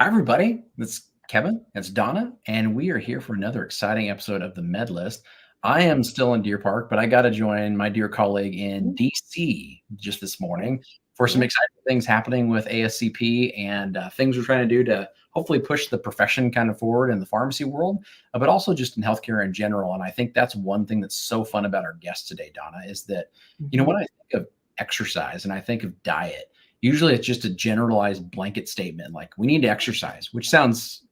Hi, everybody. It's Kevin. It's Donna, and we are here for another exciting episode of the Med List. I am still in Deer Park, but I got to join my dear colleague in Mhm. DC just this Right. morning for some Yeah. exciting things happening with ASCP and things we're trying to do to hopefully push the profession kind of forward in the pharmacy world, but also just in healthcare in general. And I think that's one thing that's so fun about our guest today, Donna, is that, when Mhm. I think of exercise and I think of diet, usually it's just a generalized blanket statement like we need to exercise, which sounds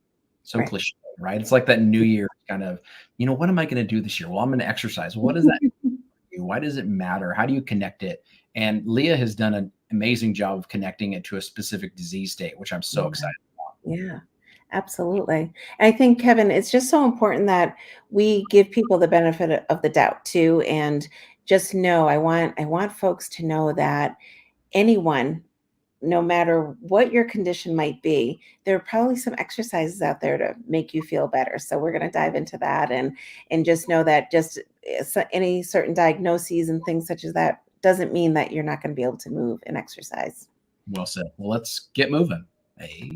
so Right. cliche, right? It's like that New Year kind of, what am I going to do this year? Well, I'm going to exercise. What does that do? Why does it matter? How do you connect it? And Leah has done an amazing job of connecting it to a specific disease state, which I'm so Yeah. excited about. Yeah. Absolutely. And I think, Kevin, it's just so important that we give people the benefit of the doubt too, and just know I want folks to know that anyone, no matter what your condition might be, there are probably some exercises out there to make you feel better. So we're going to dive into that and just know that just any certain diagnoses and things such as that doesn't mean that you're not going to be able to move and exercise. Well said. Well, let's get moving. Hey.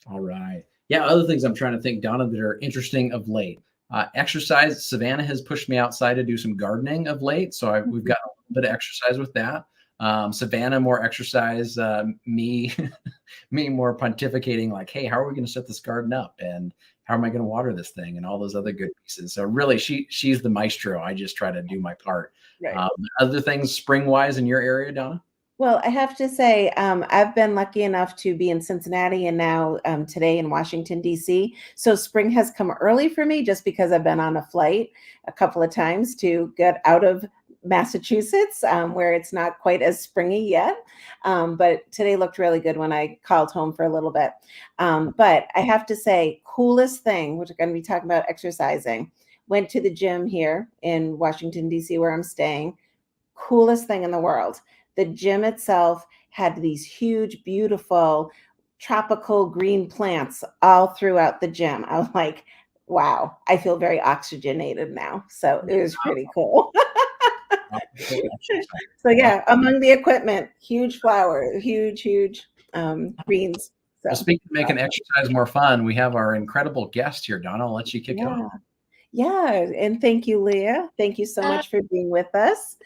All right. Yeah, other things I'm trying to think, Donna, that are interesting of late. Exercise. Savannah has pushed me outside to do some gardening of late, so we've got a little bit of exercise with that. Savannah more exercise. Me, me more pontificating, like, hey, how are we going to set this garden up, and how am I going to water this thing, and all those other good pieces. So really, she's the maestro. I just try to do my part. Right. Other things spring wise in your area, Donna? Well, I have to say, I've been lucky enough to be in Cincinnati and now today in Washington, D.C. So spring has come early for me just because I've been on a flight a couple of times to get out of Massachusetts, where it's not quite as springy yet. But today looked really good when I called home for a little bit. But I have to say, coolest thing, which we're going to be talking about exercising, went to the gym here in Washington, D.C., where I'm staying. Coolest thing in the world. The gym itself had these huge, beautiful tropical green plants all throughout the gym. I was like, wow, I feel very oxygenated now. So it was pretty cool. Tropical exercise. So I like. yeah, among the equipment, huge flowers, huge greens. Well, So speaking of making exercise more fun, we have our incredible guest here, Donna. I'll let you kick it off. yeah. Yeah. And thank you, Leah. Thank you so much for being with us.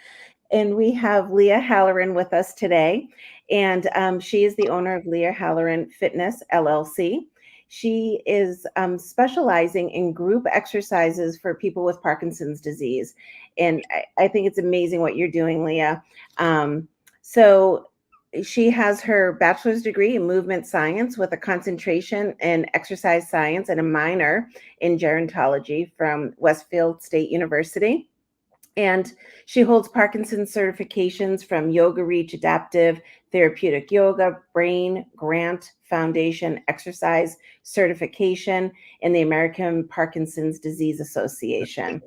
And we have Leah Halloran with us today. And she is the owner of Leah Halloran Fitness, LLC. She is specializing in group exercises for people with Parkinson's disease. And I think it's amazing what you're doing, Leah. So she has her bachelor's degree in movement science with a concentration in exercise science and a minor in gerontology from Westfield State University. And she holds Parkinson's certifications from Yoga Reach Adaptive Therapeutic Yoga, Brain Grant Foundation Exercise Certification, and the American Parkinson's Disease Association.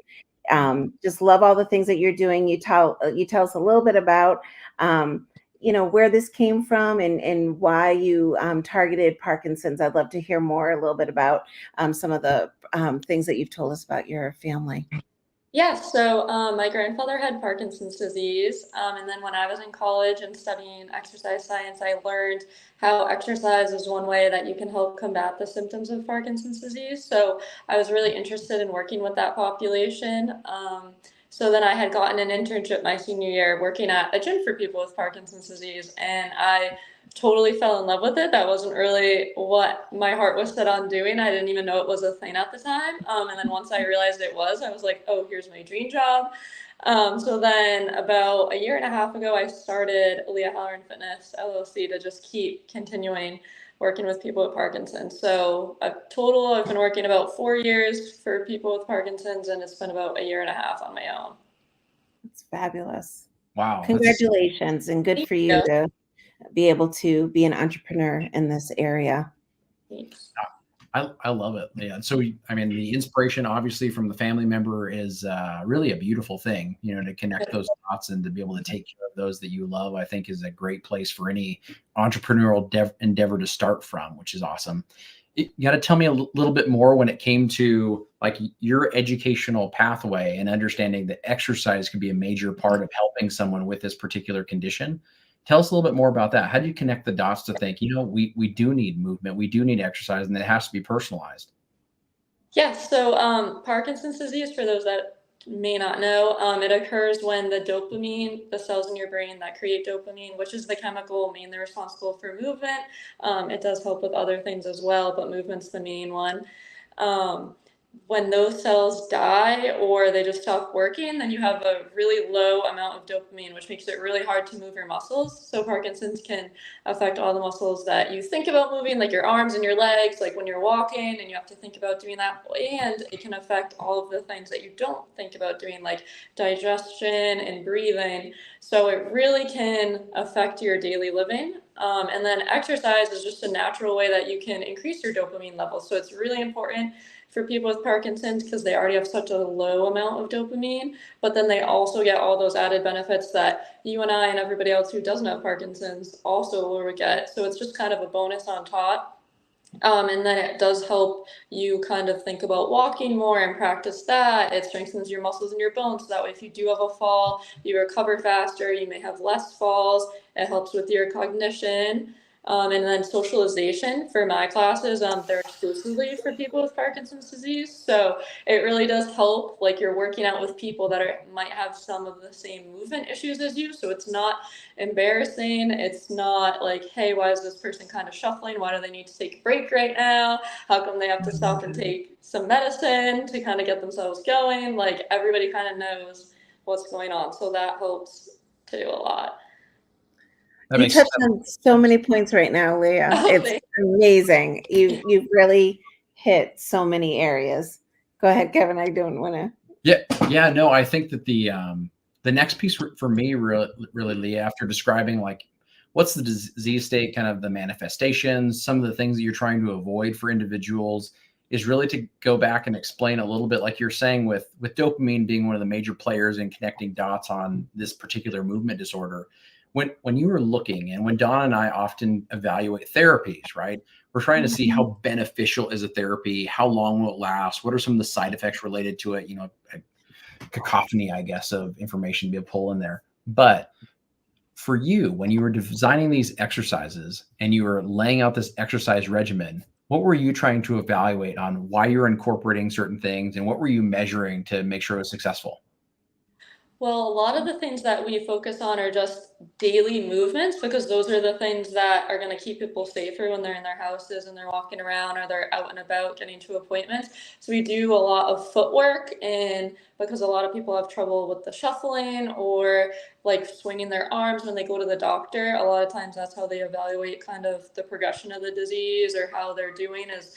Just love all the things that you're doing. You tell us a little bit about where this came from and why you targeted Parkinson's. I'd love to hear more a little bit about some of the things that you've told us about your family. Yeah, so my grandfather had Parkinson's disease. And then when I was in college and studying exercise science, I learned how exercise is one way that you can help combat the symptoms of Parkinson's disease. So I was really interested in working with that population. So then I had gotten an internship my senior year working at a gym for people with Parkinson's disease, and I totally fell in love with it. That wasn't really what my heart was set on doing. I didn't even know it was a thing at the time. And then once I realized it was, I was like, oh, here's my dream job. So then about a year and a half ago, I started Leah Halloran Fitness LLC to just keep continuing working with people with Parkinson's. So I've been working about 4 years for people with Parkinson's, and it's been about a year and a half on my own. It's fabulous. Wow. Congratulations and good for you to be able to be an entrepreneur in this area. Thanks. I love it. Yeah. So, I mean, the inspiration obviously from the family member is really a beautiful thing, to connect those dots and to be able to take care of those that you love, I think is a great place for any entrepreneurial endeavor to start from, which is awesome. You got to tell me a little bit more when it came to like your educational pathway and understanding that exercise can be a major part of helping someone with this particular condition. Tell us a little bit more about that. How do you connect the dots to think, we do need movement, we do need exercise, and it has to be personalized? Yeah, so Parkinson's disease, for those that may not know, it occurs when the dopamine, the cells in your brain that create dopamine, which is the chemical mainly responsible for movement, it does help with other things as well, but movement's the main one. Um, when those cells die or they just stop working, then you have a really low amount of dopamine, which makes it really hard to move your muscles. So Parkinson's can affect all the muscles that you think about moving, like your arms and your legs, like when you're walking and you have to think about doing that. And it can affect all of the things that you don't think about doing, like digestion and breathing. So it really can affect your daily living. And then exercise is just a natural way that you can increase your dopamine levels. So it's really important for people with Parkinson's because they already have such a low amount of dopamine, but then they also get all those added benefits that you and I and everybody else who doesn't have Parkinson's also will get. So it's just kind of a bonus on top. And then it does help you kind of think about walking more and practice that. It strengthens your muscles and your bones. So that way, if you do have a fall, you recover faster, you may have less falls. It helps with your cognition. And then socialization for my classes, they're exclusively for people with Parkinson's disease. So it really does help, like you're working out with people that might have some of the same movement issues as you. So it's not embarrassing. It's not like, hey, why is this person kind of shuffling? Why do they need to take a break right now? How come they have to stop and take some medicine to kind of get themselves going? Like everybody kind of knows what's going on. So that helps too a lot. You touched on so many points right now, Leah. It's amazing. You've really hit so many areas. Go ahead, Kevin. I don't want to. Yeah. No, I think that the next piece for me, really, Leah, after describing like what's the disease state, kind of the manifestations, some of the things that you're trying to avoid for individuals, is really to go back and explain a little bit, like you're saying, with dopamine being one of the major players in connecting dots on this particular movement disorder. When you were looking, and when Donna and I often evaluate therapies, right? We're trying to see how beneficial is a therapy, how long will it last, what are some of the side effects related to it, a cacophony, I guess, of information to pull in there. But for you, when you were designing these exercises and you were laying out this exercise regimen, what were you trying to evaluate on why you're incorporating certain things, and what were you measuring to make sure it was successful? Well, a lot of the things that we focus on are just daily movements because those are the things that are going to keep people safer when they're in their houses and they're walking around or they're out and about getting to appointments. So we do a lot of footwork, and because a lot of people have trouble with the shuffling or like swinging their arms when they go to the doctor, a lot of times that's how they evaluate kind of the progression of the disease or how they're doing is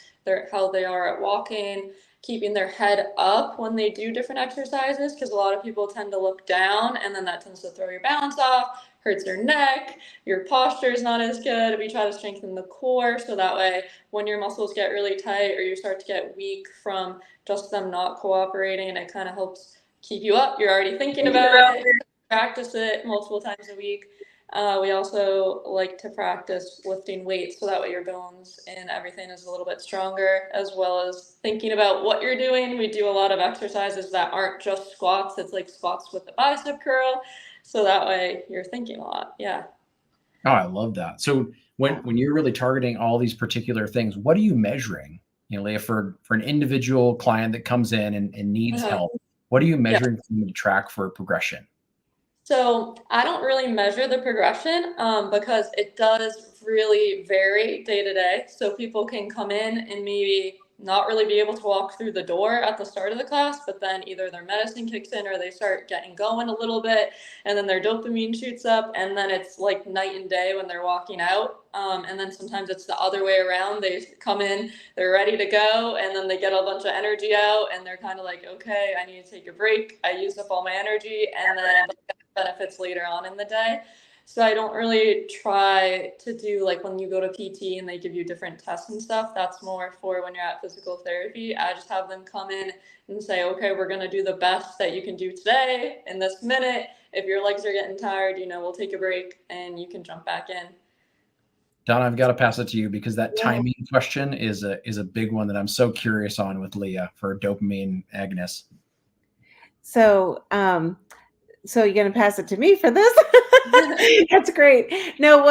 how they are at walking, keeping their head up when they do different exercises, because a lot of people tend to look down and then that tends to throw your balance off, hurts your neck, your posture is not as good. We try to strengthen the core so that way when your muscles get really tight or you start to get weak from just them not cooperating, it kind of helps keep you up. You're already thinking about it, practice it multiple times a week. We also like to practice lifting weights so that way your bones and everything is a little bit stronger, as well as thinking about what you're doing. We do a lot of exercises that aren't just squats. It's like squats with the bicep curl. So that way you're thinking a lot. Yeah. Oh, I love that. So when you're really targeting all these particular things, what are you measuring? Leah, for an individual client that comes in and needs help, what are you measuring for them to track for progression? So I don't really measure the progression because it does really vary day to day. So people can come in and maybe not really be able to walk through the door at the start of the class, but then either their medicine kicks in or they start getting going a little bit, and then their dopamine shoots up, and then it's like night and day when they're walking out. And then sometimes it's the other way around. They come in, they're ready to go, and then they get a bunch of energy out, and they're kind of like, okay, I need to take a break. I used up all my energy, and then benefits later on in the day. So I don't really try to do like when you go to PT and they give you different tests and stuff. That's more for when you're at physical therapy. I just have them come in and say, okay, we're going to do the best that you can do today in this minute. If your legs are getting tired, we'll take a break and you can jump back in. Donna, I've got to pass it to you because that Yeah. timing question is a big one that I'm so curious on with Leah for dopamine agonists. So, so you're going to pass it to me for this? That's great. No,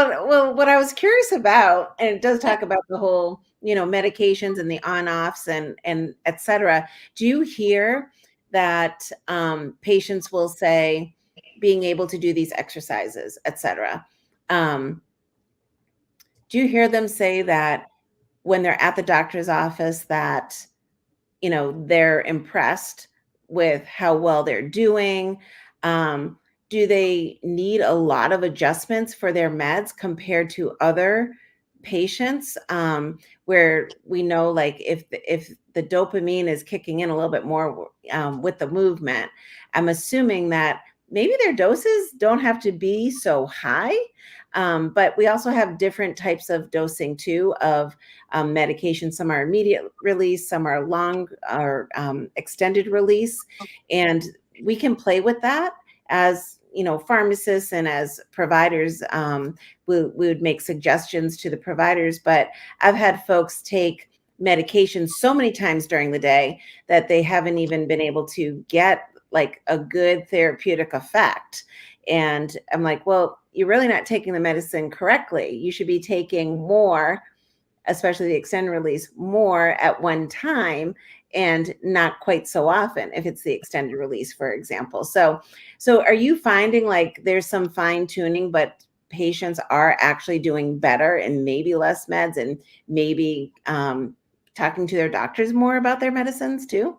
what I was curious about, and it does talk about the whole, medications and the on-offs and et cetera. Do you hear that patients will say being able to do these exercises, et cetera? Do you hear them say that when they're at the doctor's office that, they're impressed with how well they're doing? Do they need a lot of adjustments for their meds compared to other patients, where we know, like, if the dopamine is kicking in a little bit more with the movement, I'm assuming that maybe their doses don't have to be so high. But we also have different types of dosing too of medication. Some are immediate release, some are long or extended release. And we can play with that as, pharmacists and as providers. We would make suggestions to the providers, but I've had folks take medication so many times during the day that they haven't even been able to get like a good therapeutic effect. And I'm like, well, you're really not taking the medicine correctly. You should be taking more, especially the extended release, more at one time and not quite so often if it's the extended release, for example. So are you finding like there's some fine tuning, but patients are actually doing better and maybe less meds and maybe talking to their doctors more about their medicines too?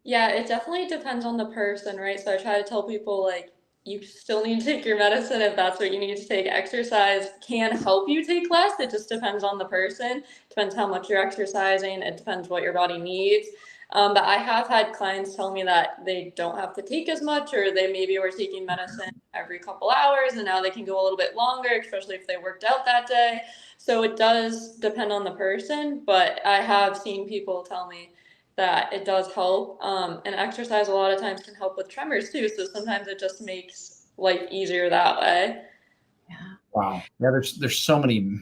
Yeah, it definitely depends on the person, right? So I try to tell people like you still need to take your medicine if that's what you need to take. Exercise can help you take less. It just depends on the person. Depends how much you're exercising. It depends what your body needs. But I have had clients tell me that they don't have to take as much, or they maybe were taking medicine every couple hours and now they can go a little bit longer, especially if they worked out that day. So it does depend on the person, but I have seen people tell me that it does help. And exercise a lot of times can help with tremors too. So sometimes it just makes life easier that way. Wow. Yeah, there's so many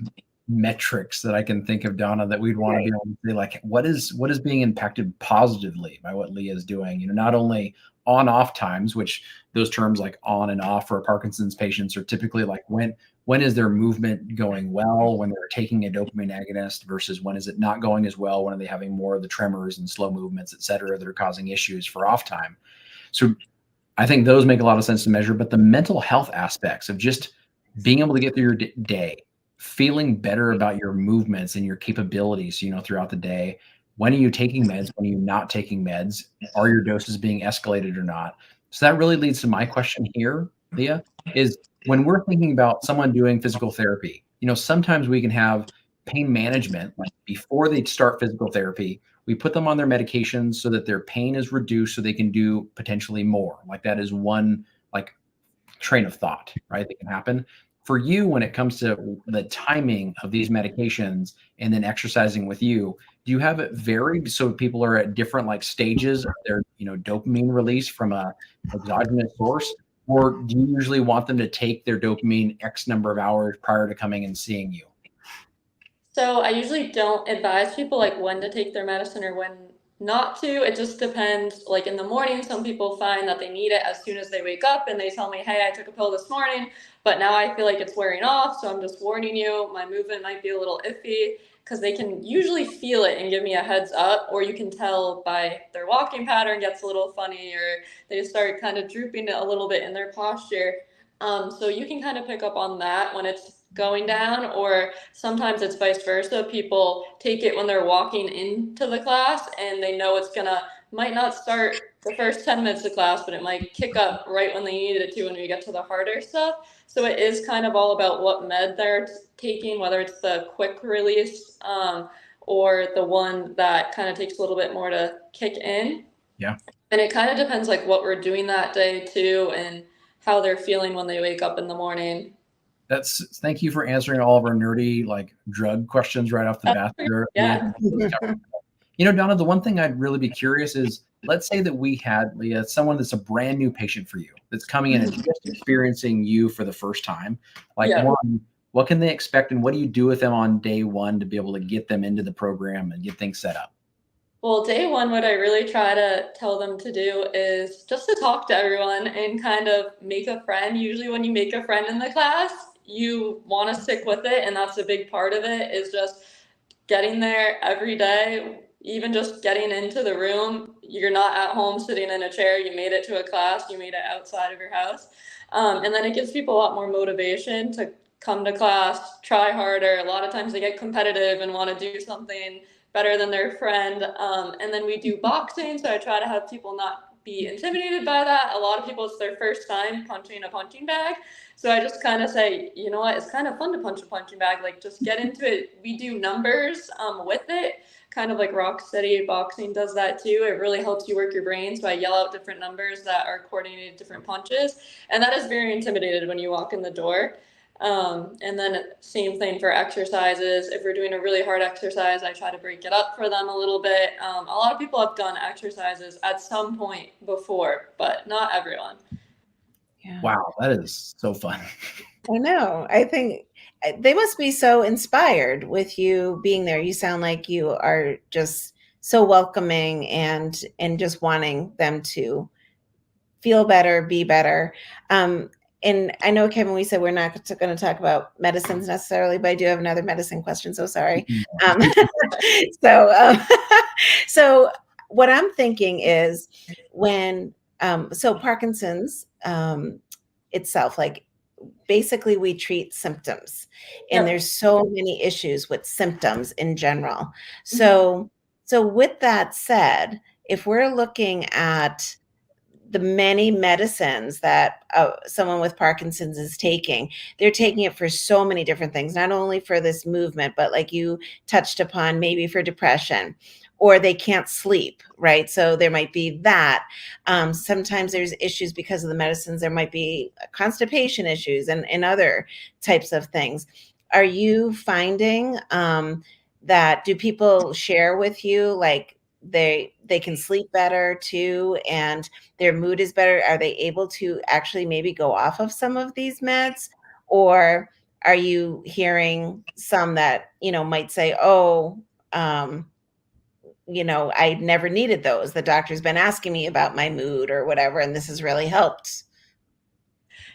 metrics that I can think of, Donna, that we'd want to be able to say, like, what is being impacted positively by what Leah is doing? Not only on off times, which those terms like on and off for Parkinson's patients are typically like when is their movement going well when they're taking a dopamine agonist versus when is it not going as well, when are they having more of the tremors and slow movements, et cetera, that are causing issues for off time. So I think those make a lot of sense to measure, but the mental health aspects of just being able to get through your day, feeling better about your movements and your capabilities, throughout the day. When are you taking meds? When are you not taking meds? Are your doses being escalated or not? So that really leads to my question here, Leah, is when we're thinking about someone doing physical therapy, sometimes we can have pain management, like before they start physical therapy, we put them on their medications so that their pain is reduced so they can do potentially more. Like that is one like train of thought, right? That can happen. For you, when it comes to the timing of these medications and then exercising with you, do you have it varied so people are at different like stages of their dopamine release from a exogenous source, or do you usually want them to take their dopamine X number of hours prior to coming and seeing you? So I usually don't advise people like when to take their medicine or when not to. It just depends. Like in the morning, some people find that they need it as soon as they wake up and they tell me, hey, I took a pill this morning, but now I feel like it's wearing off. So I'm just warning you, my movement might be a little iffy, because they can usually feel it and give me a heads up, or you can tell by their walking pattern gets a little funny, or they start kind of drooping a little bit in their posture. So you can kind of pick up on that when it's going down, or sometimes it's vice versa. People take it when they're walking into the class and they know it's might not start the first 10 minutes of class, but it might kick up right when they need it to when we get to the harder stuff. So it is kind of all about what med they're taking, whether it's the quick release or the one that kind of takes a little bit more to kick in. Yeah. And it kind of depends like what we're doing that day too, and how they're feeling when they wake up in the morning. Thank you for answering all of our nerdy like drug questions right off the bat there. Yeah. Donna, the one thing I'd really be curious is, let's say that we had, Leah, someone that's a brand new patient for you that's coming in and just experiencing you for the first time. Like, Yeah. one, what can they expect, and what do you do with them on day one to be able to get them into the program and get things set up? Well, day one, what I really try to tell them to do is just to talk to everyone and kind of make a friend. Usually when you make a friend in the class, you want to stick with it, and that's a big part of it, is just getting there every day, even just getting into the room. You're not at home sitting in a chair. You made it to a class. You made it outside of your house. And then it gives people a lot more motivation to come to class, try harder. A lot of times they get competitive and want to do something better than their friend. And then we do boxing. So I try to have people not be intimidated by that. A lot of people, it's their first time punching a punching bag. So I just kind of say, you know what, it's kind of fun to punch a punching bag. Like, just get into it. We do numbers with it, kind of like Rock Steady boxing does that too. It really helps you work your brain. So I yell out different numbers that are coordinated different punches. And that is very intimidated when you walk in the door. And then same thing for exercises. If we're doing a really hard exercise, I try to break it up for them a little bit. A lot of people have done exercises at some point before, but not everyone. Yeah. Wow, that is so fun. I know. I think they must be so inspired with you being there. You sound like you are just so welcoming and just wanting them to feel better, be better. And I know, Kevin, we said we're not going to talk about medicines necessarily, but I do have another medicine question. So sorry. So what I'm thinking is when, so Parkinson's itself, like basically we treat symptoms, and there's so many issues with symptoms in general. So with that said, if we're looking at the many medicines that someone with Parkinson's is taking, they're taking it for so many different things, not only for this movement, but like you touched upon, maybe for depression, or they can't sleep, right? So there might be that. Sometimes there's issues because of the medicines. There might be constipation issues and other types of things. Are you finding that, do people share with you, like, they can sleep better too, and their mood is better? Are they able to actually maybe go off of some of these meds? Or are you hearing some that, might say, oh, I never needed those. The doctor's been asking me about my mood or whatever, and this has really helped?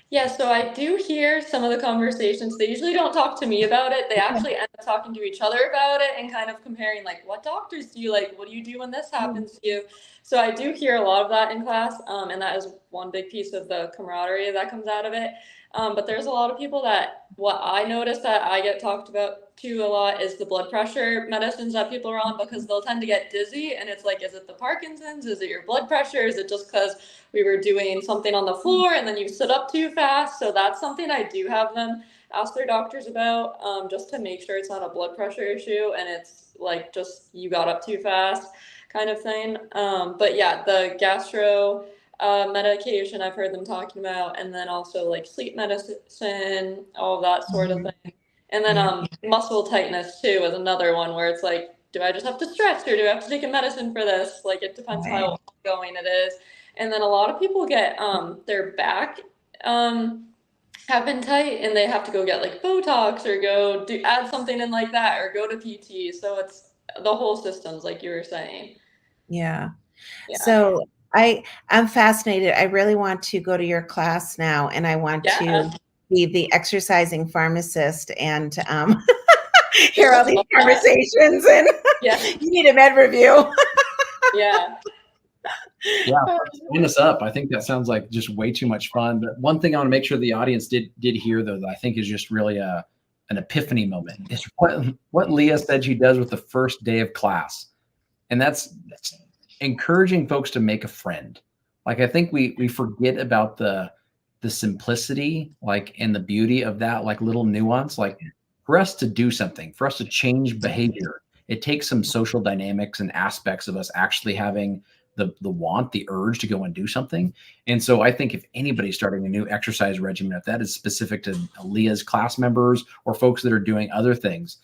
Yeah, so I do hear some of the conversations. They usually don't talk to me about it. They actually end up talking to each other about it and kind of comparing, like, what doctors do you like? What do you do when this happens to you? So I do hear a lot of that in class, and that is one big piece of the camaraderie that comes out of it. But there's a lot of people that, what I notice that I get talked about too a lot is the blood pressure medicines that people are on, because they'll tend to get dizzy, and it's like, is it the Parkinson's? Is it your blood pressure? Is it just because we were doing something on the floor and then you sit up too fast? So that's something I do have them ask their doctors about, just to make sure it's not a blood pressure issue and it's like just you got up too fast kind of thing. But yeah, the gastro medication I've heard them talking about, and then also like sleep medicine, all of that sort of thing. And then muscle tightness too is another one where it's like, do I just have to stretch or do I have to take a medicine for this? Like, it depends how ongoing it is. And then a lot of people get their back have been tight, and they have to go get like Botox or go add something in like that, or go to PT. So it's the whole systems, like you were saying. Yeah. So I'm fascinated. I really want to go to your class now, and I want to be the exercising pharmacist and hear all these conversations. And you need a med review. Yeah, sign us up. I think that sounds like just way too much fun. But one thing I want to make sure the audience did hear, though, that I think is just really an epiphany moment, is what Leah said she does with the first day of class. And that's encouraging folks to make a friend. Like, I think we forget about the simplicity, like, and the beauty of that, like, little nuance. Like, for us to do something, for us to change behavior, it takes some social dynamics and aspects of us actually having the urge to go and do something. And so I think if anybody's starting a new exercise regimen, if that is specific to Leah's class members or folks that are doing other things,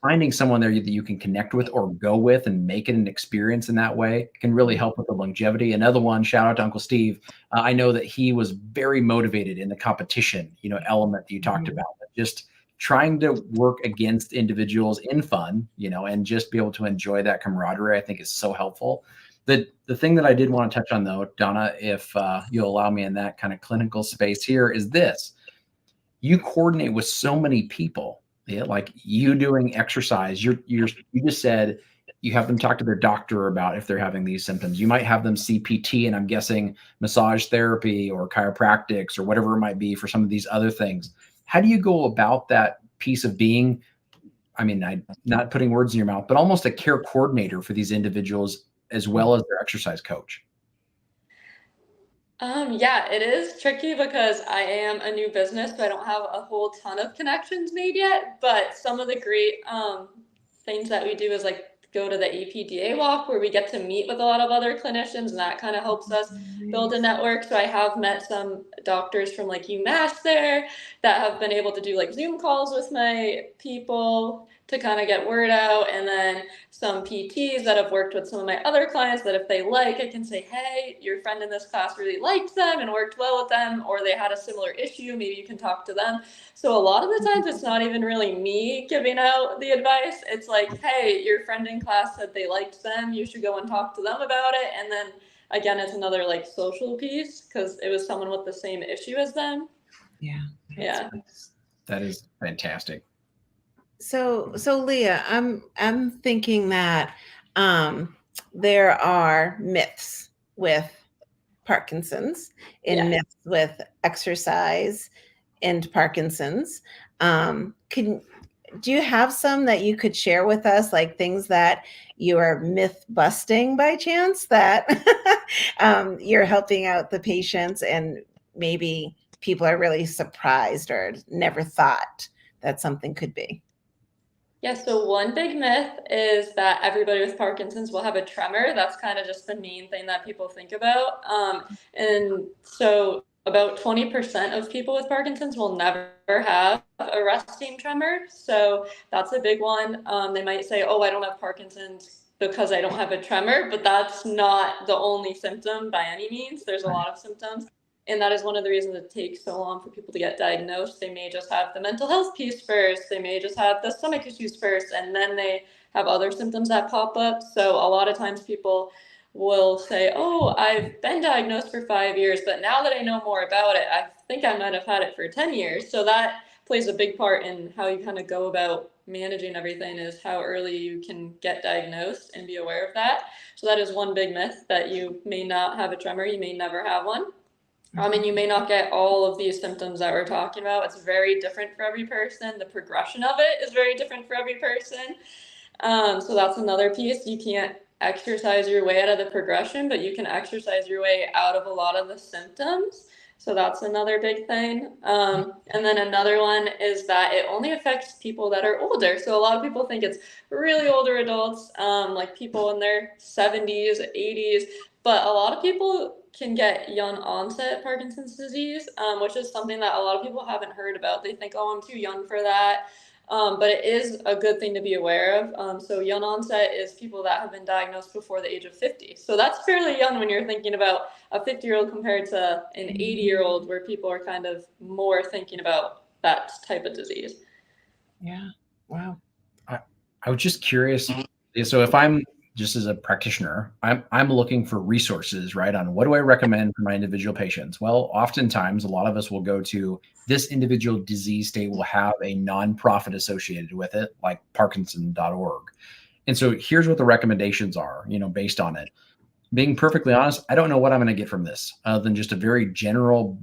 finding someone there that you can connect with or go with and make it an experience in that way can really help with the longevity. Another one, shout out to Uncle Steve. I know that he was very motivated in the competition, element that you talked about, but just trying to work against individuals in fun, and just be able to enjoy that camaraderie, I think is so helpful. The thing that I did want to touch on though, Donna, if you'll allow me in that kind of clinical space here, is this: you coordinate with so many people. Yeah, like you doing exercise, you just said you have them talk to their doctor about if they're having these symptoms. You might have them see PT, and I'm guessing massage therapy or chiropractics or whatever it might be for some of these other things. How do you go about that piece of being, I'm not putting words in your mouth, but almost a care coordinator for these individuals as well as their exercise coach? Yeah, it is tricky because I am a new business, so I don't have a whole ton of connections made yet. But some of the great things that we do is like go to the APDA walk where we get to meet with a lot of other clinicians, and that kind of helps us build a network. So I have met some doctors from like UMass there that have been able to do like Zoom calls with my people to kind of get word out, and then some PTs that have worked with some of my other clients that if they like, I can say, hey, your friend in this class really liked them and worked well with them, or they had a similar issue, maybe you can talk to them. So a lot of the times it's not even really me giving out the advice. It's like, hey, your friend in class said they liked them, you should go and talk to them about it. And then again, it's another like social piece because it was someone with the same issue as them. Yeah. That is fantastic. So Leah, I'm thinking that there are myths with Parkinson's and myths with exercise and Parkinson's. Do you have some that you could share with us, like things that you are myth busting by chance, that you're helping out the patients and maybe people are really surprised or never thought that something could be? Yeah, so one big myth is that everybody with Parkinson's will have a tremor. That's kind of just the main thing that people think about. And so about 20% of people with Parkinson's will never have a resting tremor. So that's a big one. They might say, oh, I don't have Parkinson's because I don't have a tremor, but that's not the only symptom by any means. There's a lot of symptoms. And that is one of the reasons it takes so long for people to get diagnosed. They may just have the mental health piece first. They may just have the stomach issues first, and then they have other symptoms that pop up. So a lot of times people will say, oh, I've been diagnosed for 5 years, but now that I know more about it, I think I might have had it for 10 years. So that plays a big part in how you kind of go about managing everything, is how early you can get diagnosed and be aware of that. So that is one big myth, that you may not have a tremor, you may never have one. And you may not get all of these symptoms that we're talking about. It's very different for every person. The progression of it is very different for every person. So that's another piece. You can't exercise your way out of the progression, but you can exercise your way out of a lot of the symptoms. So that's another big thing. And then another one is that it only affects people that are older. So a lot of people think it's really older adults, like people in their 70s, 80s, but a lot of people can get young onset Parkinson's disease, which is something that a lot of people haven't heard about. They think, oh, I'm too young for that. But it is a good thing to be aware of. So young onset is people that have been diagnosed before the age of 50. So that's fairly young when you're thinking about a 50-year-old compared to an 80-year-old, where people are kind of more thinking about that type of disease. Yeah. Wow. I was just curious. So if I'm just as a practitioner, I'm looking for resources, right, on what do I recommend for my individual patients? Well, oftentimes a lot of us will go to this individual disease state will have a nonprofit associated with it, like Parkinson.org. And so here's what the recommendations are, based on it. Being perfectly honest, I don't know what I'm going to get from this other than just a very general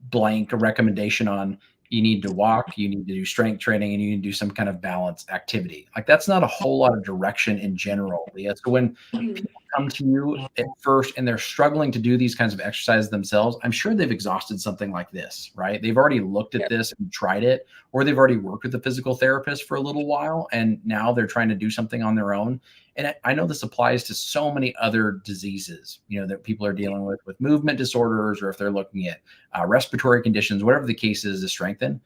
blank recommendation on you need to walk, you need to do strength training, and you need to do some kind of balance activity. Like that's not a whole lot of direction in general, Leah. So when people come to you at first and they're struggling to do these kinds of exercises themselves, I'm sure they've exhausted something like this, right? They've already looked at this and tried it, or they've already worked with a physical therapist for a little while, and now they're trying to do something on their own. And I know this applies to so many other diseases, that people are dealing with movement disorders, or if they're looking at respiratory conditions, whatever the case is to strengthen.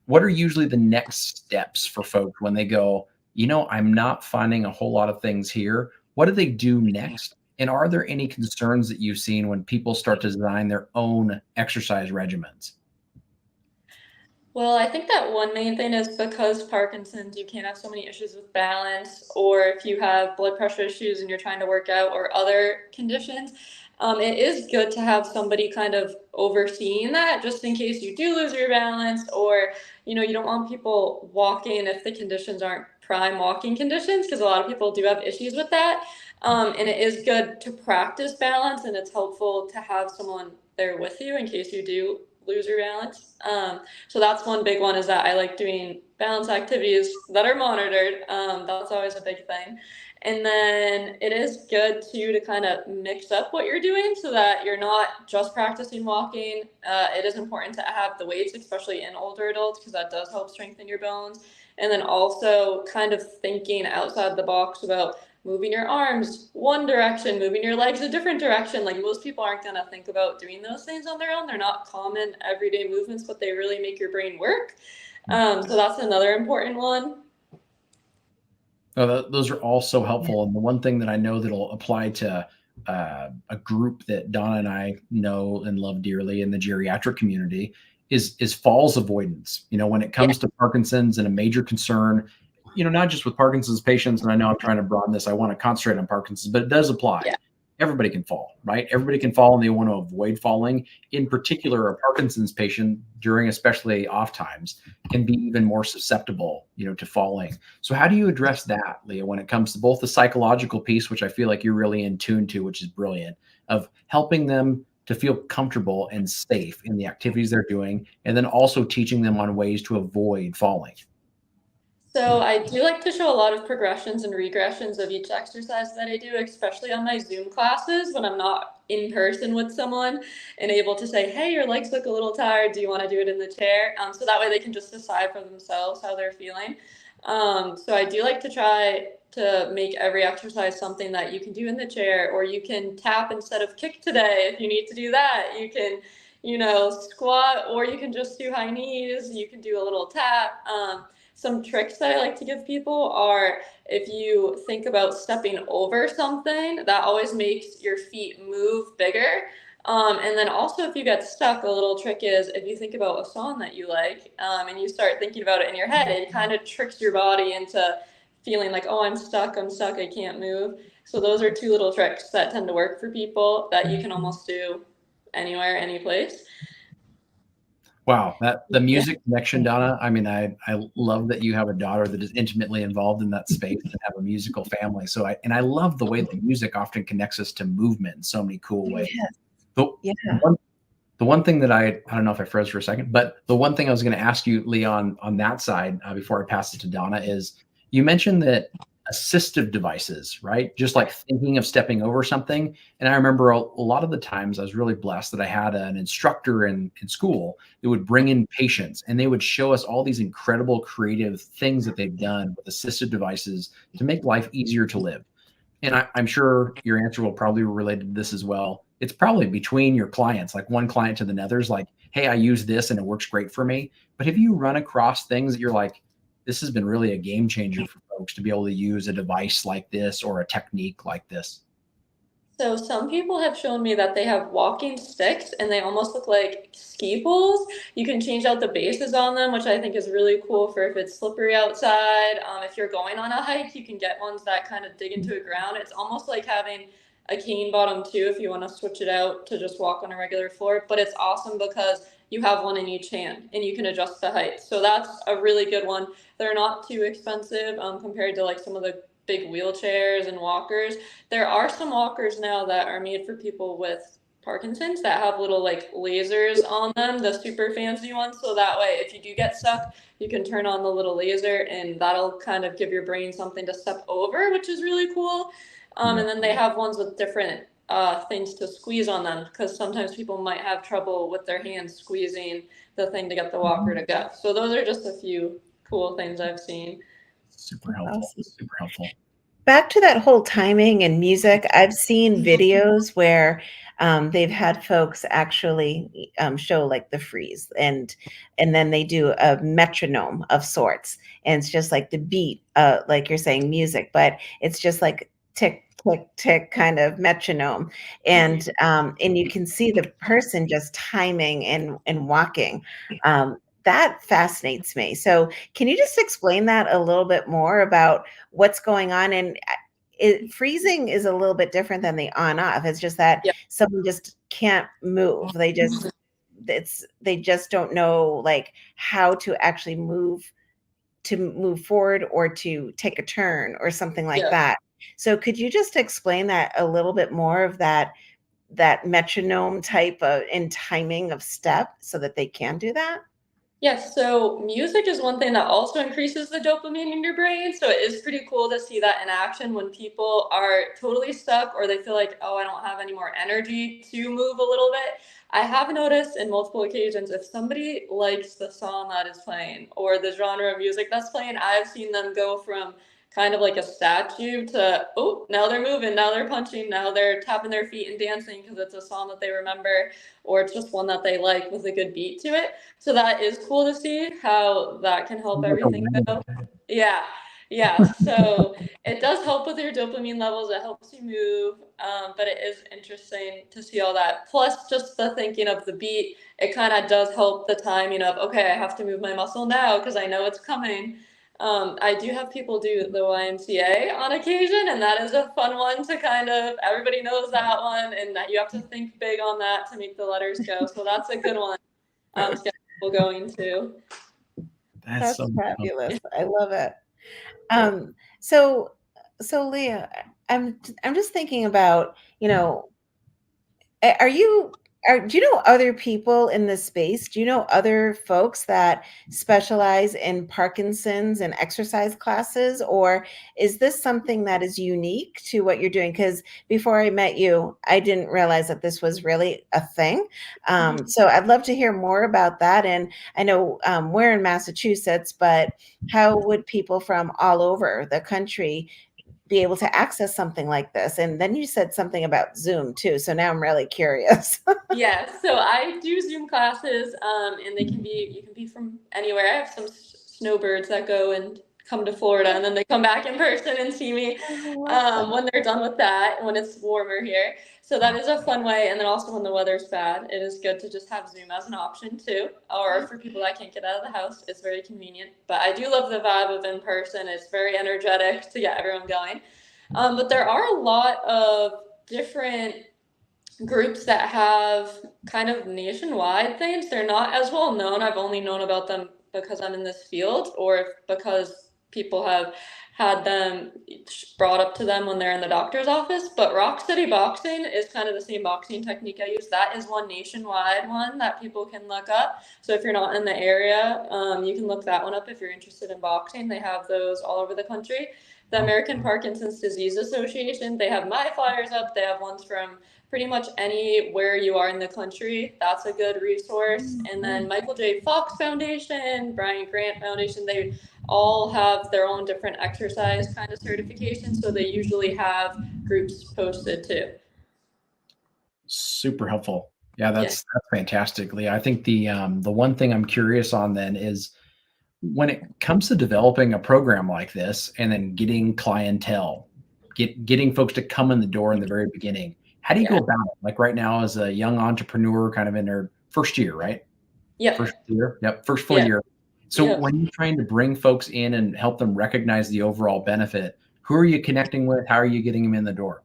What are usually the next steps for folks when they go, I'm not finding a whole lot of things here? What do they do next? And are there any concerns that you've seen when people start to design their own exercise regimens? Well, I think that one main thing is because Parkinson's, you can't have so many issues with balance, or if you have blood pressure issues and you're trying to work out, or other conditions, it is good to have somebody kind of overseeing that just in case you do lose your balance, or, you don't want people walking if the conditions aren't prime walking conditions, because a lot of people do have issues with that. And it is good to practice balance, and it's helpful to have someone there with you in case you do lose your balance. So that's one big one, is that I like doing balance activities that are monitored. That's always a big thing. And then it is good too to kind of mix up what you're doing so that you're not just practicing walking. It is important to have the weights, especially in older adults, because that does help strengthen your bones. And then also kind of thinking outside the box about moving your arms one direction, moving your legs a different direction. Like, most people aren't going to think about doing those things on their own. They're not common everyday movements, but they really make your brain work. So that's another important one. Oh, those are all so helpful. And the one thing that I know that'll apply to a group that Donna and I know and love dearly in the geriatric community is falls avoidance. When it comes to Parkinson's, and a major concern, not just with Parkinson's patients, and I know I'm trying to broaden this, I want to concentrate on Parkinson's, but it does apply. Yeah. Everybody can fall, right? Everybody can fall, and they want to avoid falling. In particular, a Parkinson's patient, during especially off times, can be even more susceptible, to falling. So how do you address that, Leah, when it comes to both the psychological piece, which I feel like you're really in tune to, which is brilliant, of helping them to feel comfortable and safe in the activities they're doing, and then also teaching them on ways to avoid falling? So I do like to show a lot of progressions and regressions of each exercise that I do, especially on my Zoom classes when I'm not in person with someone, and able to say, hey, your legs look a little tired. Do you want to do it in the chair? So that way they can just decide for themselves how they're feeling. So I do like to try to make every exercise something that you can do in the chair, or you can tap instead of kick today. If you need to do that, you can, squat, or you can just do high knees. You can do a little tap. Some tricks that I like to give people are, if you think about stepping over something, that always makes your feet move bigger. And then also, if you get stuck, a little trick is, if you think about a song that you like, and you start thinking about it in your head, it kind of tricks your body into feeling like, oh, I'm stuck, I can't move. So those are two little tricks that tend to work for people that you can almost do anywhere, any place. Wow, the music connection, Donna. I mean, I love that you have a daughter that is intimately involved in that space and have a musical family. So I love the way the music often connects us to movement in so many cool ways. Yes. The, Yeah. the one thing that I don't know if I froze for a second, but the one thing I was going to ask you, Leon, on that side, before I pass it to Donna, is you mentioned that assistive devices, right? Just like thinking of stepping over something. And I remember a lot of the times I was really blessed that I had an instructor in school that would bring in patients, and they would show us all these incredible creative things that they've done with assistive devices to make life easier to live. And I'm sure your answer will probably relate to this as well. It's probably between your clients, like one client to the other's like, hey, I use this and it works great for me. But have you run across things that you're like, this has been really a game changer for folks to be able to use a device like this or a technique like this? So some people have shown me that they have walking sticks and they almost look like ski poles. You can change out the bases on them, which I think is really cool for if it's slippery outside. If you're going on a hike, you can get ones that kind of dig into the ground. It's almost like having a cane bottom too, if you want to switch it out to just walk on a regular floor. But it's awesome because you have one in each hand and you can adjust the height. So that's a really good one. They're not too expensive compared to like some of the big wheelchairs and walkers. There are some walkers now that are made for people with Parkinson's that have little like lasers on them, the super fancy ones. So that way, if you do get stuck, you can turn on the little laser and that'll kind of give your brain something to step over, which is really cool. And then they have ones with different things to squeeze on them, because sometimes people might have trouble with their hands squeezing the thing to get the walker to go. So those are just a few cool things I've seen. Super helpful. Awesome. Super helpful. Back to that whole timing and music, I've seen videos where they've had folks actually show like the freeze, and then they do a metronome of sorts, and it's just like the beat, like you're saying, music, but it's just like tick tick tick kind of metronome, and you can see the person just timing and walking. that fascinates me. So can you just explain that a little bit more about what's going on? And freezing is a little bit different than the on off. It's just that Yeah. someone just can't move. They just don't know like how to actually move forward or to take a turn or something like Yeah. that. So could you just explain that a little bit more of that metronome type of and timing of step so that they can do that? Yes, so music is one thing that also increases the dopamine in your brain. So it is pretty cool to see that in action when people are totally stuck or they feel like, oh, I don't have any more energy to move a little bit. I have noticed in multiple occasions if somebody likes the song that is playing or the genre of music that's playing, I've seen them go from kind of like a statue to, oh, now they're moving, now they're punching, now they're tapping their feet and dancing because it's a song that they remember or it's just one that they like with a good beat to it. So that is cool to see how that can help everything go. Yeah. Yeah. So it does help with your dopamine levels. It helps you move. But it is interesting to see all that. Plus just the thinking of the beat, it kind of does help the timing of, okay, I have to move my muscle now because I know it's coming. I do have people do the YMCA on occasion, and that is a fun one to kind of, everybody knows that one, and that you have to think big on that to make the letters go. So that's a good one to get people going to. That's so fabulous. I love it. So Leah, I'm just thinking about, do you know other people in this space? Do you know other folks that specialize in Parkinson's and exercise classes, or is this something that is unique to what you're doing? Because before I met you, I didn't realize that this was really a thing. So I'd love to hear more about that. And I know we're in Massachusetts, but how would people from all over the country be able to access something like this? And then you said something about Zoom too. So now I'm really curious. Yeah, so I do Zoom classes, and you can be from anywhere. I have some snowbirds that go and come to Florida, and then they come back in person and see me when they're done with that, when it's warmer here. So that is a fun way. And then also when the weather's bad, it is good to just have Zoom as an option too. Or for people that can't get out of the house, it's very convenient. But I do love the vibe of in person. It's very energetic to get everyone going. But there are a lot of different groups that have kind of nationwide things. They're not as well known. I've only known about them because I'm in this field or because people have had them brought up to them when they're in the doctor's office. But Rock City Boxing is kind of the same boxing technique I use. That is one nationwide one that people can look up. So if you're not in the area, you can look that one up if you're interested in boxing. They have those all over the country. The American Parkinson's Disease Association, they have my flyers up. They have ones from pretty much anywhere you are in the country. That's a good resource. And then Michael J. Fox Foundation, Brian Grant Foundation, they all have their own different exercise kind of certifications. So they usually have groups posted too. Super helpful. Yeah, that's fantastic, Leah. I think the one thing I'm curious on then is when it comes to developing a program like this and then getting clientele, getting folks to come in the door in the very beginning, how do you go about it? Like right now as a young entrepreneur kind of in their first year, right? Yeah. First year. Yep. First full year. So when you're trying to bring folks in and help them recognize the overall benefit, who are you connecting with? How are you getting them in the door?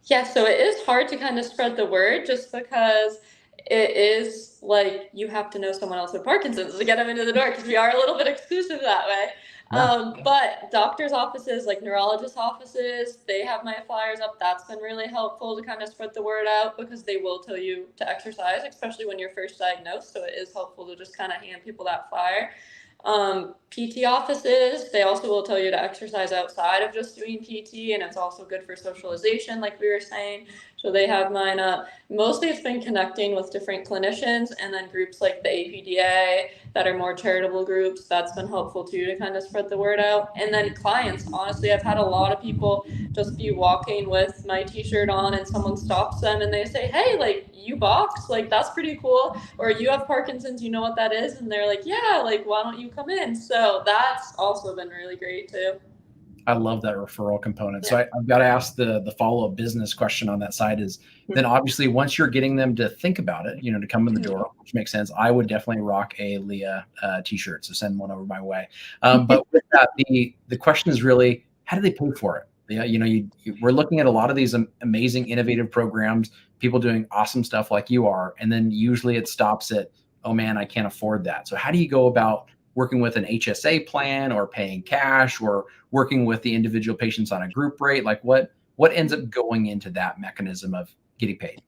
Yeah, so it is hard to kind of spread the word just because it is like you have to know someone else with Parkinson's to get them into the door because we are a little bit exclusive that way. But doctors' offices, like neurologist offices, they have my flyers up. That's been really helpful to kind of spread the word out because they will tell you to exercise, especially when you're first diagnosed. So it is helpful to just kind of hand people that flyer. PT offices, they also will tell you to exercise outside of just doing PT, and it's also good for socialization, like we were saying. So they have mine up. Mostly it's been connecting with different clinicians and then groups like the APDA that are more charitable groups. That's been helpful too to kind of spread the word out. And then clients, honestly, I've had a lot of people just be walking with my t-shirt on and someone stops them and they say, hey, like you box, like that's pretty cool. Or you have Parkinson's, you know what that is? And they're like, yeah, like why don't you come in? So that's also been really great too. I love that referral component. So I've got to ask the follow-up business question on that side is then obviously once you're getting them to think about it, to come in the door, which makes sense. I would definitely rock a Leah t-shirt. So send one over my way. But with that, the question is really, how do they pay for it? Yeah, we're looking at a lot of these amazing, innovative programs, people doing awesome stuff like you are, and then usually it stops at, oh man, I can't afford that. So how do you go about working with an HSA plan or paying cash or working with the individual patients on a group rate? Like what ends up going into that mechanism of getting paid?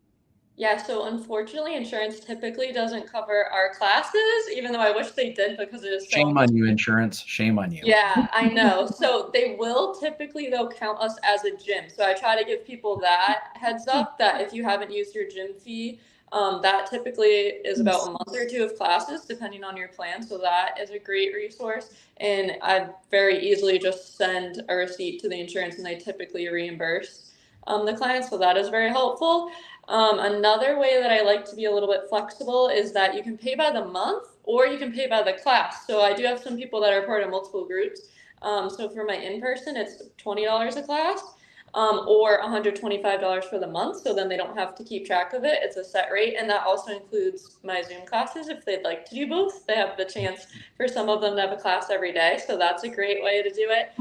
Yeah, so unfortunately, insurance typically doesn't cover our classes, even though I wish they did because it is so Shame on you, insurance. Shame on you. Yeah, I know. So they will typically, though, count us as a gym. So I try to give people that heads up that if you haven't used your gym fee, that typically is about a month or two of classes, depending on your plan. So that is a great resource. And I very easily just send a receipt to the insurance and they typically reimburse the client. So that is very helpful. Another way that I like to be a little bit flexible is that you can pay by the month or you can pay by the class. So I do have some people that are part of multiple groups. So for my in-person, it's $20 a class or $125 for the month. So then they don't have to keep track of it. It's a set rate. And that also includes my Zoom classes. If they'd like to do both, they have the chance for some of them to have a class every day. So that's a great way to do it.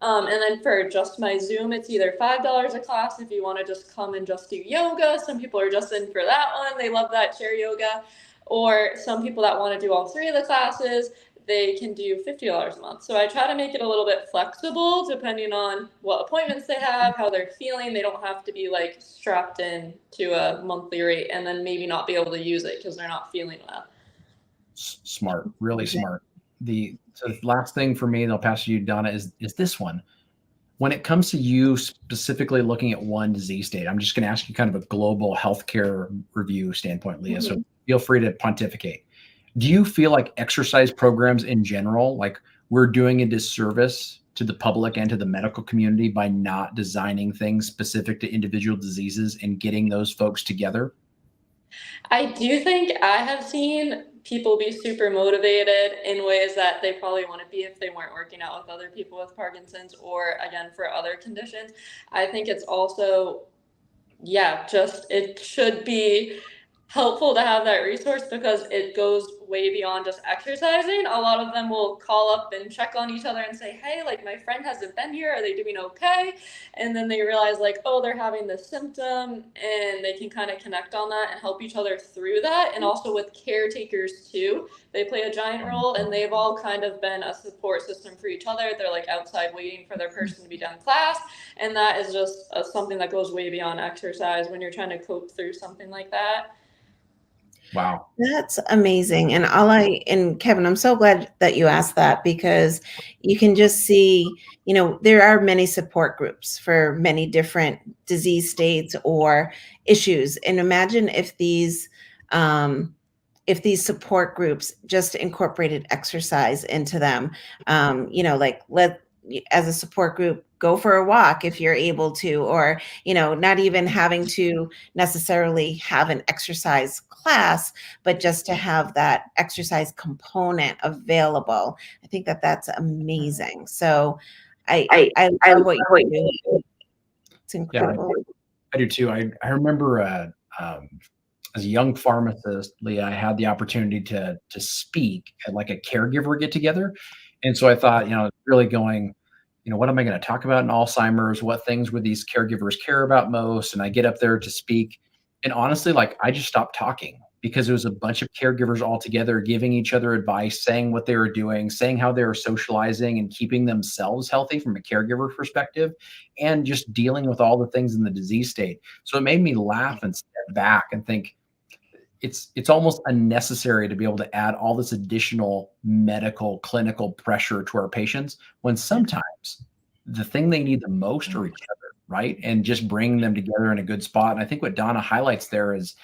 And then for just my Zoom, it's either $5 a class if you want to just come and just do yoga. Some people are just in for that one. They love that chair yoga. Or some people that want to do all three of the classes, they can do $50 a month. So I try to make it a little bit flexible depending on what appointments they have, how they're feeling. They don't have to be like strapped in to a monthly rate and then maybe not be able to use it because they're not feeling well. Smart, really smart. So the last thing for me, and I'll pass to you, Donna, is this one. When it comes to you specifically looking at one disease state, I'm just going to ask you kind of a global healthcare review standpoint, Leah. So feel free to pontificate. Do you feel like exercise programs in general, like we're doing a disservice to the public and to the medical community by not designing things specific to individual diseases and getting those folks together? I do think I have seen people be super motivated in ways that they probably wouldn't be if they weren't working out with other people with Parkinson's or again for other conditions. I think it's also, just it should be helpful to have that resource because it goes way beyond just exercising. A lot of them will call up and check on each other and say, hey, like my friend hasn't been here. Are they doing okay? And then they realize like, oh, they're having this symptom and they can kind of connect on that and help each other through that. And also with caretakers too, they play a giant role and they've all kind of been a support system for each other. They're like outside waiting for their person to be done class. And that is just something that goes way beyond exercise when you're trying to cope through something like that. Wow. That's amazing. And Kevin, I'm so glad that you asked that because you can just see, there are many support groups for many different disease states or issues. And imagine if these support groups just incorporated exercise into them, as a support group, go for a walk if you're able to, or, not even having to necessarily have an exercise class, but just to have that exercise component available. I think that that's amazing. So I love what you do. It's incredible. Yeah, I do too. I remember as a young pharmacist, Leah, I had the opportunity to speak at like a caregiver get together. And so I thought, really going, what am I going to talk about in Alzheimer's? What things would these caregivers care about most? And I get up there to speak. And honestly, like I just stopped talking because it was a bunch of caregivers all together giving each other advice, saying what they were doing, saying how they were socializing and keeping themselves healthy from a caregiver perspective, and just dealing with all the things in the disease state. So it made me laugh and step back and think, it's almost unnecessary to be able to add all this additional medical clinical pressure to our patients when sometimes the thing they need the most are each other, right? And just bring them together in a good spot. And I think what Donna highlights there is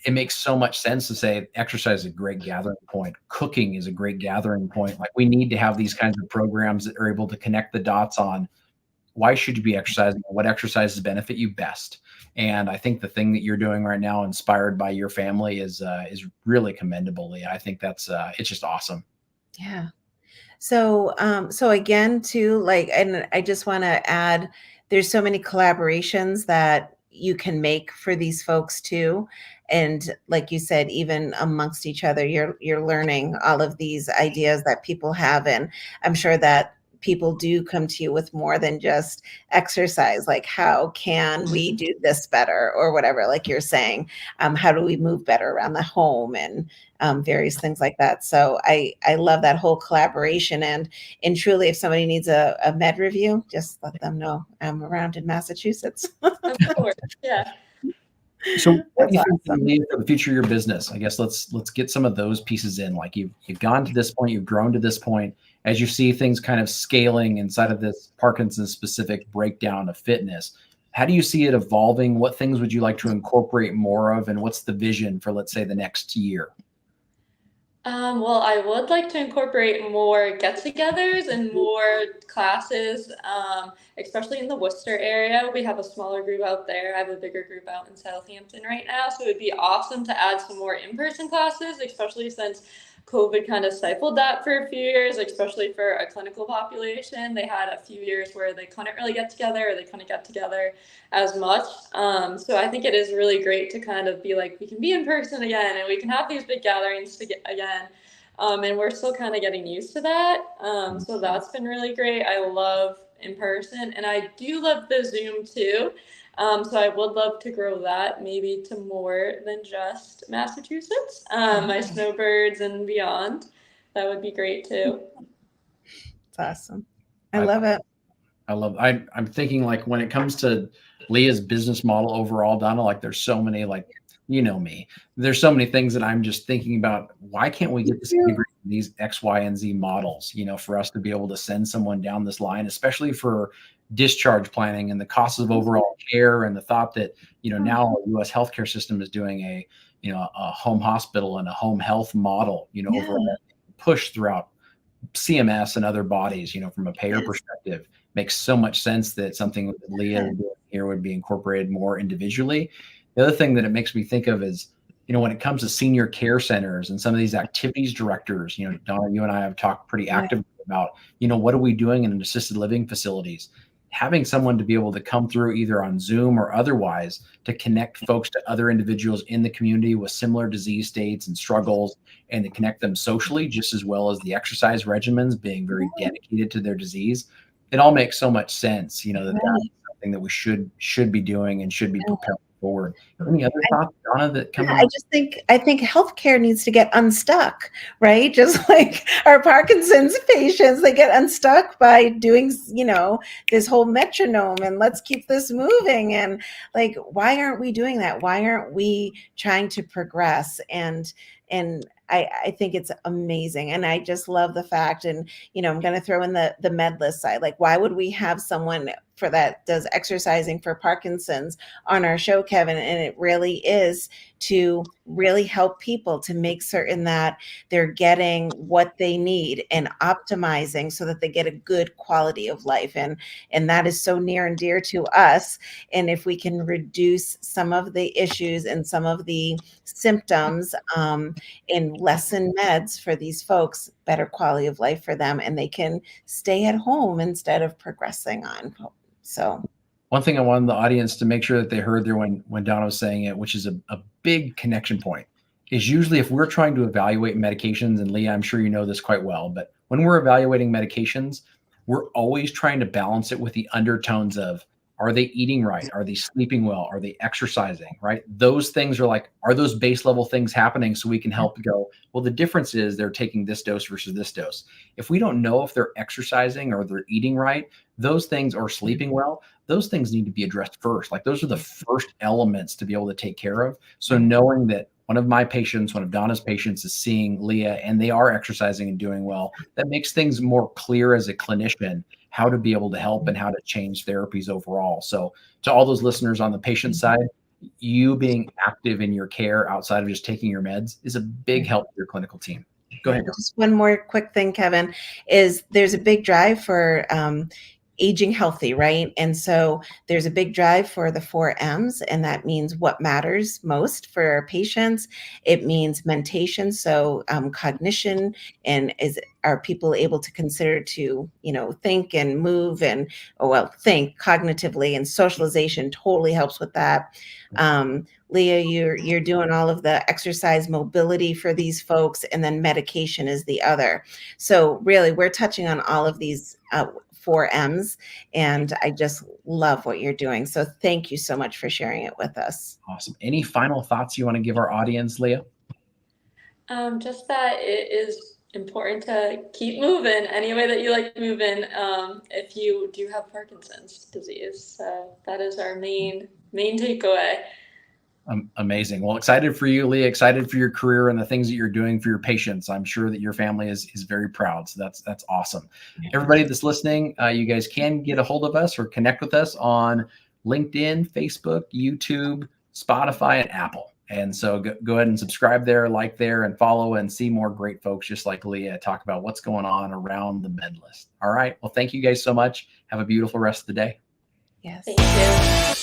it makes so much sense to say exercise is a great gathering point. Cooking is a great gathering point. Like we need to have these kinds of programs that are able to connect the dots on why should you be exercising? What exercises benefit you best? And I think the thing that you're doing right now, inspired by your family, is really commendable, Leah. I think that's it's just awesome. Yeah. So, so again, too, like, and I just want to add, there's so many collaborations that you can make for these folks too. And like you said, even amongst each other, you're learning all of these ideas that people have. And I'm sure that people do come to you with more than just exercise, like how can we do this better or whatever, like you're saying, how do we move better around the home and various things like that. So I love that whole collaboration. And truly, if somebody needs a med review, just let them know. I'm around in Massachusetts. Of course, yeah. So what That's do you think awesome. Leah, for the future of your business? I guess let's get some of those pieces in. Like you've gone to this point, you've grown to this point. As you see things kind of scaling inside of this Parkinson's specific breakdown of fitness, how do you see it evolving? What things would you like to incorporate more of, and what's the vision for, let's say, the next year? Well, I would like to incorporate more get-togethers and more classes, especially in the Worcester area. We have a smaller group out there. I have a bigger group out in Southampton right now, so it would be awesome to add some more in-person classes, especially since COVID kind of stifled that for a few years, especially for a clinical population. They had a few years where they couldn't really get together, or they couldn't get together as much. So I think it is really great to kind of be like, we can be in person again and we can have these big gatherings again. And we're still kind of getting used to that. So that's been really great. I love in person, and I do love the Zoom too. So I would love to grow that maybe to more than just Massachusetts, my snowbirds and beyond. That would be great too. It's awesome. I love it. I'm thinking, like, when it comes to Leah's business model overall, Donna, like there's so many, like, you know me, there's so many things that I'm just thinking about. Why can't we get this integrated in these X, Y, and Z models, for us to be able to send someone down this line, especially for discharge planning and the costs of overall care, and the thought that, now our US healthcare system is doing a home hospital and a home health model, overall push throughout CMS and other bodies, from a payer perspective. Makes so much sense that something that Leah here would be incorporated more individually. The other thing that it makes me think of is, when it comes to senior care centers and some of these activities directors, Donna, you and I have talked pretty actively about, what are we doing in assisted living facilities? Having someone to be able to come through either on Zoom or otherwise to connect folks to other individuals in the community with similar disease states and struggles, and to connect them socially, just as well as the exercise regimens being very dedicated to their disease. It all makes so much sense, that that's something that we should be doing and should be preparing forward. Any other thoughts, Donna, that come in? I think healthcare needs to get unstuck, right? Just like our Parkinson's patients, they get unstuck by doing, this whole metronome and let's keep this moving. And like, why aren't we doing that? Why aren't we trying to progress? And I think it's amazing. And I just love the fact, and, I'm going to throw in the med list side. Like, why would we have someone for that does exercising for Parkinson's on our show, Kevin? And it really is to really help people to make certain that they're getting what they need and optimizing so that they get a good quality of life. And that is so near and dear to us. And if we can reduce some of the issues and some of the symptoms and lessen meds for these folks, better quality of life for them, and they can stay at home instead of progressing on. So one thing I wanted the audience to make sure that they heard there when Donna was saying it, which is a big connection point, is usually if we're trying to evaluate medications, and Leah, I'm sure you know this quite well, but when we're evaluating medications, we're always trying to balance it with the undertones of, are they eating right? Are they sleeping well? Are they exercising, right? Those things are like, are those base level things happening so we can help go, well, the difference is they're taking this dose versus this dose. If we don't know if they're exercising or they're eating right, those things, or sleeping well, those things need to be addressed first. Like, those are the first elements to be able to take care of. So knowing that one of my patients, one of Donna's patients, is seeing Leah and they are exercising and doing well, that makes things more clear as a clinician how to be able to help and how to change therapies overall. So to all those listeners on the patient side, you being active in your care outside of just taking your meds is a big help to your clinical team. Go ahead. Just one more quick thing, Kevin, is there's a big drive for aging healthy, right? And so there's a big drive for the 4 M's, and that means what matters most for our patients. It means mentation, so cognition, and are people able to consider to, think and move and, think cognitively, and socialization totally helps with that. Leah, you're doing all of the exercise mobility for these folks, and then medication is the other. So really, we're touching on all of these 4 M's, and I just love what you're doing. So thank you so much for sharing it with us. Awesome. Any final thoughts you want to give our audience, Leah? Just that it is important to keep moving any way that you like moving if you do have Parkinson's disease. So that is our main takeaway. Amazing. Well, excited for you, Leah, excited for your career and the things that you're doing for your patients. I'm sure that your family is very proud. So that's awesome. Everybody that's listening, you guys can get a hold of us or connect with us on LinkedIn, Facebook, YouTube, Spotify, and Apple. And so go ahead and subscribe there, like there, and follow, and see more great folks just like Leah talk about what's going on around the med list. All right. Well, thank you guys so much. Have a beautiful rest of the day. Yes. Thank you.